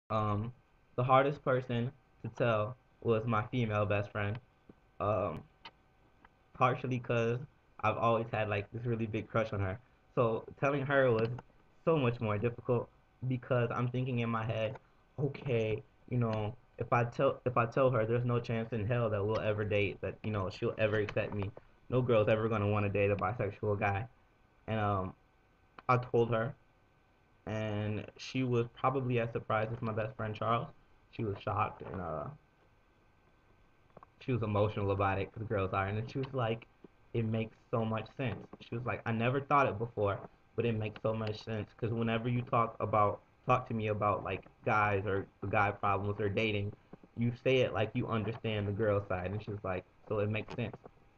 Um, the hardest person to tell was my female best friend. Um, partially because I've always had like this really big crush on her. So telling her was so much more difficult because I'm thinking in my head, okay, if I tell her there's no chance in hell that we'll ever date, that she'll ever accept me. No girl's ever gonna want to date a bisexual guy. And I told her, and she was probably as surprised as my best friend Charles. She was shocked, and she was emotional about it because girls are, and then she was like, "It makes so much sense." She was like, "I never thought it before, but it makes so much sense because whenever you talk to me about like guys or the guy problems or dating, you say it like you understand the girl side." And she was like, "So it makes sense."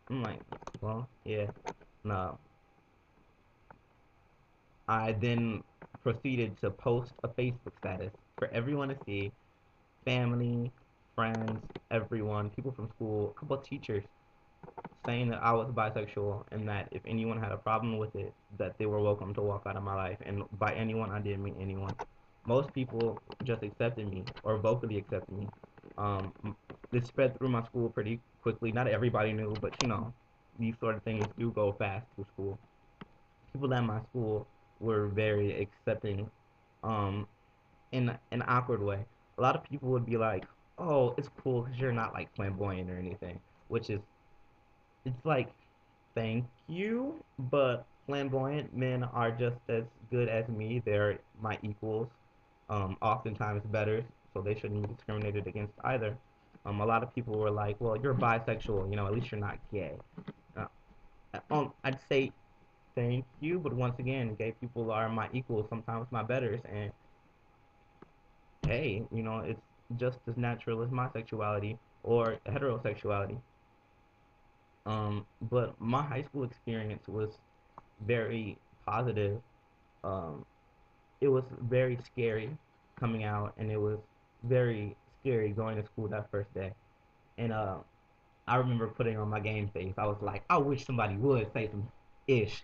I'm like, "Well, yeah." No, I then proceeded to post a Facebook status for everyone to see, family, friends, everyone, people from school, a couple of teachers, saying that I was bisexual and that if anyone had a problem with it, that they were welcome to walk out of my life. And by anyone, I didn't mean anyone. Most people just accepted me or vocally accepted me. Um, it spread through my school pretty quickly. Not everybody knew, but these sort of things do go fast through school. People at my school were very accepting, um, in an awkward way. A lot of people would be like, "Oh, it's cool because you're not like flamboyant or anything," which is it's like, thank you, but flamboyant men are just as good as me. They're my equals, oftentimes better, so they shouldn't be discriminated against either. A lot of people were like, well, you're bisexual, at least you're not gay. Uh, I'd say thank you, but once again, gay people are my equals, sometimes my betters, and hey, it's just as natural as my sexuality or heterosexuality. But my high school experience was very positive. Um, it was very scary coming out, and it was very scary going to school that first day. And I remember putting on my game face. I was like, I wish somebody would say some ish.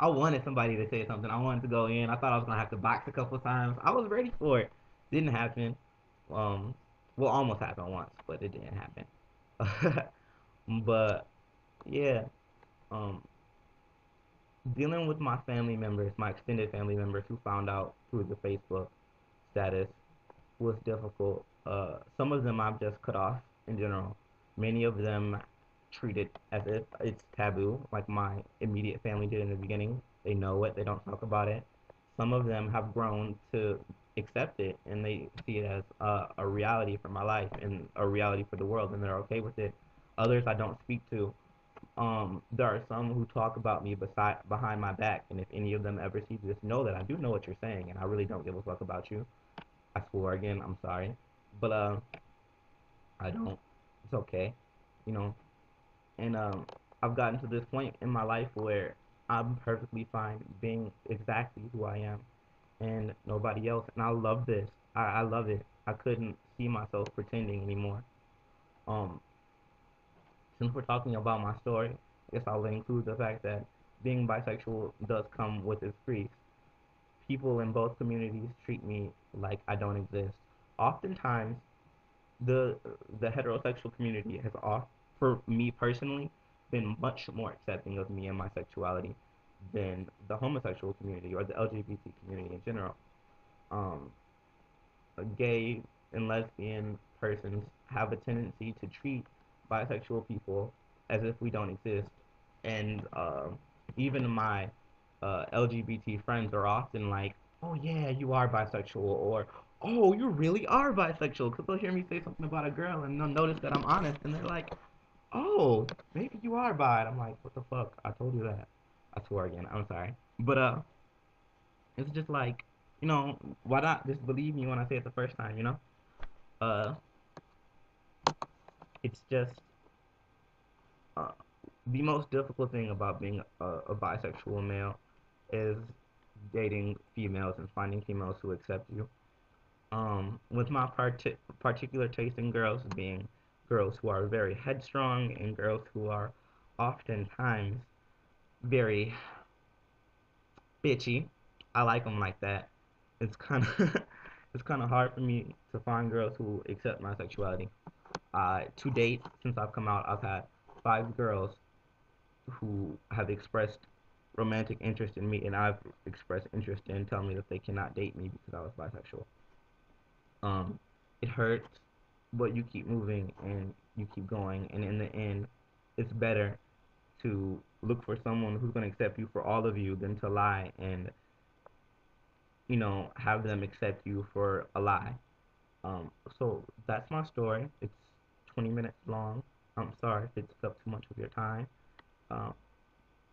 I wanted somebody to say something. I wanted to go in. I thought I was gonna have to box a couple of times. I was ready for it. Didn't happen. Um, well, almost happened once, but it didn't happen. But yeah, um, dealing with my family members, my extended family members who found out through the Facebook status was difficult. Some of them I've just cut off in general. Many of them treat it as if it's taboo, like my immediate family did in the beginning. They know it, they don't talk about it. Some of them have grown to accept it and they see it as a reality for my life and a reality for the world, and they're okay with it. Others I don't speak to. There are some who talk about me behind my back, and if any of them ever see this, know that I do know what you're saying, and I really don't give a fuck about you. I swore again. I'm sorry, but I don't. It's okay, you know. And I've gotten to this point in my life where I'm perfectly fine being exactly who I am, and nobody else. And I love this. I love it. I couldn't see myself pretending anymore. Um, since we're talking about my story, I guess I'll include the fact that being bisexual does come with its grief. People in both communities treat me like I don't exist. Oftentimes, the the heterosexual community has off for me personally been much more accepting of me and my sexuality than the homosexual community or the LGBT community in general. Um, Gay and lesbian persons have a tendency to treat bisexual people as if we don't exist, and even my LGBT friends are often like, "Oh yeah, you are bisexual," or "Oh, you really are bisexual," because they'll hear me say something about a girl and they'll notice that I'm honest, and they're like, "Oh, maybe you are bi." And I'm like, "What the fuck? I told you that." I swore again. I'm sorry, but it's just like, why not just believe me when I say it the first time, Uh, it's just uh, the most difficult thing about being a bisexual male is dating females and finding females who accept you. With my particular taste in girls being girls who are very headstrong and girls who are oftentimes very bitchy. I like them like that. It's kind of It's kind of hard for me to find girls who accept my sexuality. To date, since I've come out, I've had 5 girls who have expressed romantic interest in me, and I've expressed interest in telling me that they cannot date me because I was bisexual. Um, it hurts, but you keep moving and you keep going, and in the end, it's better to look for someone who's going to accept you for all of you than to lie and have them accept you for a lie. So that's my story. It's 20 minutes long. I'm sorry if it took up too much of your time. Um,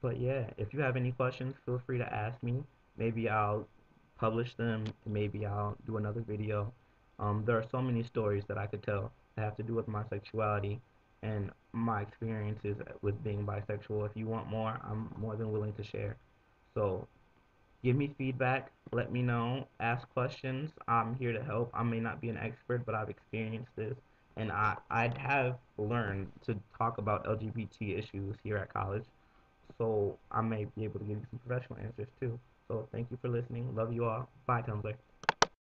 but yeah, if you have any questions, feel free to ask me. Maybe I'll publish them. Maybe I'll do another video. There are so many stories that I could tell that have to do with my sexuality and my experiences with being bisexual. If you want more, I'm more than willing to share. So give me feedback, let me know, ask questions. I'm here to help. I may not be an expert, but I've experienced this, and I have learned to talk about LGBT issues here at college, so I may be able to give you some professional answers too. So thank you for listening. Love you all. Bye, Tumblr.